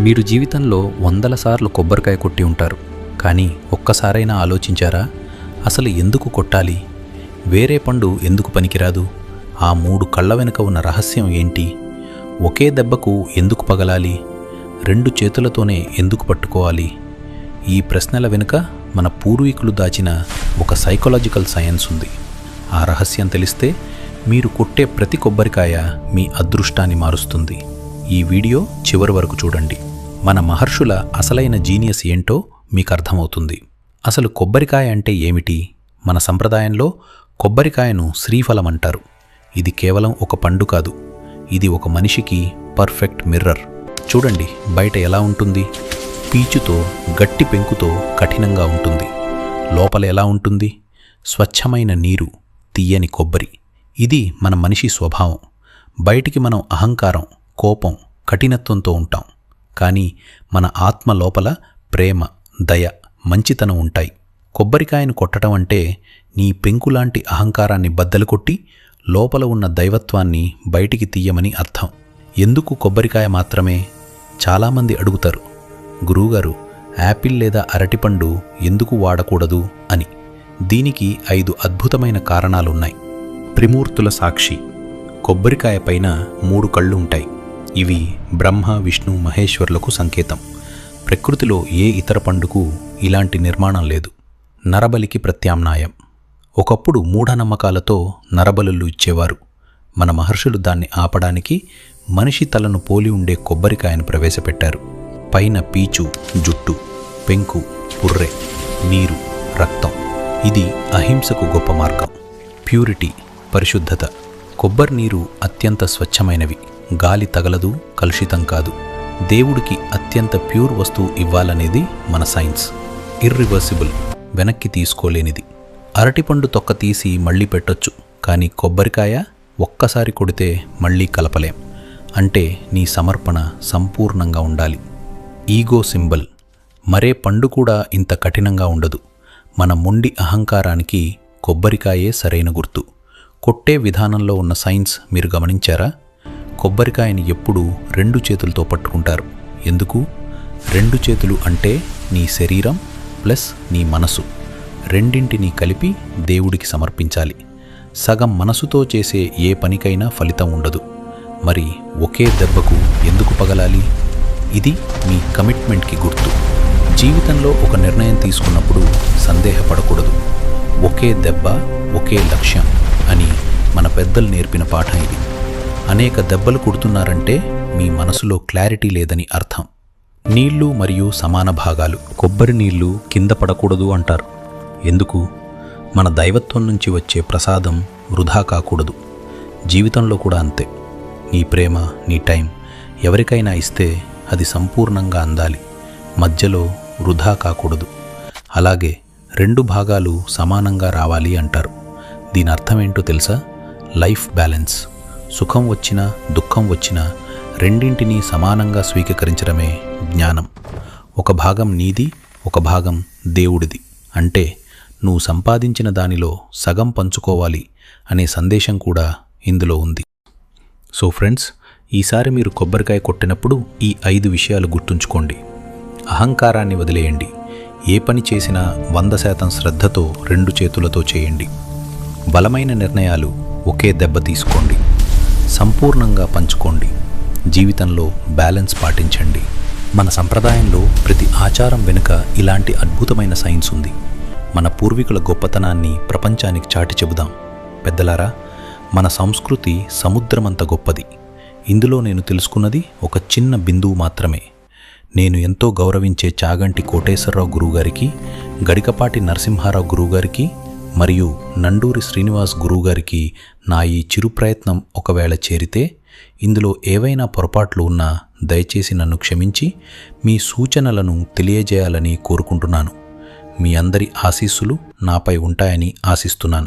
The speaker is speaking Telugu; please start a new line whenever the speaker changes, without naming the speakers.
మీరు జీవితంలో వందల సార్లు కొబ్బరికాయ కొట్టి ఉంటారు. కానీ ఒక్కసారైనా ఆలోచించారా? అసలు ఎందుకు కొట్టాలి? వేరే పండు ఎందుకు పనికిరాదు? ఆ 3 కళ్ళ వెనుక ఉన్న రహస్యం ఏంటి? ఒకే దెబ్బకు ఎందుకు పగలాలి? 2 చేతులతోనే ఎందుకు పట్టుకోవాలి? ఈ ప్రశ్నల వెనుక మన పూర్వీకులు దాచిన ఒక సైకలాజికల్ సైన్స్ ఉంది. ఆ రహస్యం తెలిస్తే మీరు కొట్టే ప్రతి కొబ్బరికాయ మీ అదృష్టాన్ని మారుస్తుంది. ఈ వీడియో చివరి వరకు చూడండి. మన మహర్షుల అసలైన జీనియస్ ఏంటో మీకు అర్థమవుతుంది. అసలు కొబ్బరికాయ అంటే ఏమిటి? మన సంప్రదాయంలో కొబ్బరికాయను శ్రీఫలం అంటారు. ఇది కేవలం ఒక పండు కాదు, ఇది ఒక మనిషికి పర్ఫెక్ట్ మిర్రర్. చూడండి బయట ఎలా ఉంటుంది. పీచుతో, గట్టి పెంకుతో కఠినంగా ఉంటుంది. లోపల ఎలా ఉంటుంది? స్వచ్ఛమైన నీరు, తీయని కొబ్బరి. ఇది మన మనిషి స్వభావం. బయటికి మనం అహంకారం, కోపం, కఠినత్వంతో ఉంటాం. కానీ మన ఆత్మ లోపల ప్రేమ, దయ, మంచితనం ఉంటాయి. కొబ్బరికాయను కొట్టడం అంటే నీ పెంకులాంటి అహంకారాన్ని బద్దలు కొట్టి లోపల ఉన్న దైవత్వాన్ని బయటికి తీయమని అర్థం. ఎందుకు కొబ్బరికాయ మాత్రమే? చాలామంది అడుగుతారు, గురువుగారు యాపిల్ లేదా అరటిపండు ఎందుకు వాడకూడదు అని. దీనికి 5 అద్భుతమైన కారణాలున్నాయి. త్రిమూర్తుల సాక్షి. కొబ్బరికాయ పైన 3 కళ్ళు ఉంటాయి. ఇవి బ్రహ్మ, విష్ణు, మహేశ్వరులకు సంకేతం. ప్రకృతిలో ఏ ఇతర పండుకు ఇలాంటి నిర్మాణం లేదు. నరబలికి ప్రత్యామ్నాయం. ఒకప్పుడు మూఢనమ్మకాలతో నరబలులు ఇచ్చేవారు. మన మహర్షులు దాన్ని ఆపడానికి మనిషి తలను పోలి ఉండే కొబ్బరికాయను ప్రవేశపెట్టారు. పైన పీచు, జుట్టు, పెంకు, పుర్రె, నీరు, రక్తం. ఇది అహింసకు గొప్ప మార్గం. ప్యూరిటీ, పరిశుద్ధత. కొబ్బరి నీరు అత్యంత స్వచ్ఛమైనవి. గాలి తగలదు, కలుషితం కాదు. దేవుడికి అత్యంత ప్యూర్ వస్తువు ఇవ్వాలనేది మన సైన్స్. ఇర్రివర్సిబుల్, వెనక్కి తీసుకోలేనిది. అరటిపండు తొక్క తీసి మళ్ళీ పెట్టొచ్చు, కానీ కొబ్బరికాయ ఒక్కసారి కొడితే మళ్ళీ కలపలేం. అంటే నీ సమర్పణ సంపూర్ణంగా ఉండాలి. Ego symbol. మరే పండు కూడా ఇంత కఠినంగా ఉండదు. మన మొండి అహంకారానికి కొబ్బరికాయే సరైన గుర్తు. కొట్టే విధానంలో ఉన్న సైన్స్ మీరు గమనించారా? కొబ్బరికాయని ఎప్పుడూ 2 చేతులతో పట్టుకుంటారు. ఎందుకు? 2 చేతులు అంటే నీ శరీరం ప్లస్ నీ మనసు, రెండింటినీ కలిపి దేవుడికి సమర్పించాలి. సగం మనసుతో చేసే ఏ పనికైనా ఫలితం ఉండదు. మరి ఒకే దెబ్బకు ఎందుకు పగలాలి? ఇది మీ కమిట్మెంట్కి గుర్తు. జీవితంలో ఒక నిర్ణయం తీసుకున్నప్పుడు సందేహపడకూడదు. ఒకే దెబ్బ, ఒకే లక్ష్యం అని మన పెద్దలు నేర్పిన పాఠం ఇది. అనేక దెబ్బలు కొడుతున్నారంటే మీ మనసులో క్లారిటీ లేదని అర్థం. నీళ్లు మరియు సమాన భాగాలు. కొబ్బరి నీళ్లు కింద పడకూడదు అంటారు. ఎందుకు? మన దైవత్వం నుంచి వచ్చే ప్రసాదం వృధా కాకూడదు. జీవితంలో కూడా అంతే. నీ ప్రేమ, నీ టైం ఎవరికైనా ఇస్తే అది సంపూర్ణంగా అందాలి. మధ్యలో వృధా కాకూడదు. అలాగే 2 భాగాలు సమానంగా రావాలి అంటారు. దీని అర్థమేంటో తెలుసా? Life balance. సుఖం వచ్చినా, దుఃఖం వచ్చినా రెండింటినీ సమానంగా స్వీకరించడమే జ్ఞానం. ఒక భాగం నీది, ఒక భాగం దేవుడిది. అంటే నువ్వు సంపాదించిన దానిలో సగం పంచుకోవాలి అనే సందేశం కూడా ఇందులో ఉంది. సో ఫ్రెండ్స్, ఈసారి మీరు కొబ్బరికాయ కొట్టినప్పుడు ఈ 5 విషయాలు గుర్తుంచుకోండి. అహంకారాన్ని వదిలేయండి. ఏ పని చేసినా 100% శ్రద్ధతో 2 చేతులతో చేయండి. బలమైన నిర్ణయాలు, ఒకే దెబ్బ తీసుకోండి. సంపూర్ణంగా పంచుకోండి. జీవితంలో బ్యాలెన్స్ పాటించండి. మన సంప్రదాయంలో ప్రతి ఆచారం వెనుక ఇలాంటి అద్భుతమైన సైన్స్ ఉంది. మన పూర్వీకుల గొప్పతనాన్ని ప్రపంచానికి చాటి చెబుదాం. పెద్దలారా, మన సంస్కృతి సముద్రమంత గొప్పది. ఇందులో నేను తెలుసుకున్నది ఒక చిన్న బిందువు మాత్రమే. నేను ఎంతో గౌరవించే చాగంటి కోటేశ్వరరావు గురువుగారికి, గడికపాటి నరసింహారావు గురువుగారికి మరియు నండూరి శ్రీనివాస్ గురువుగారికి నా ఈ చిరు ప్రయత్నం ఒకవేళ చేరితే, ఇందులో ఏవైనా పొరపాట్లు ఉన్నా దయచేసి నన్ను క్షమించి మీ సూచనలను తెలియజేయాలని కోరుకుంటున్నాను. మీ అందరి ఆశీస్సులు నాపై ఉంటాయని ఆశిస్తున్నాను.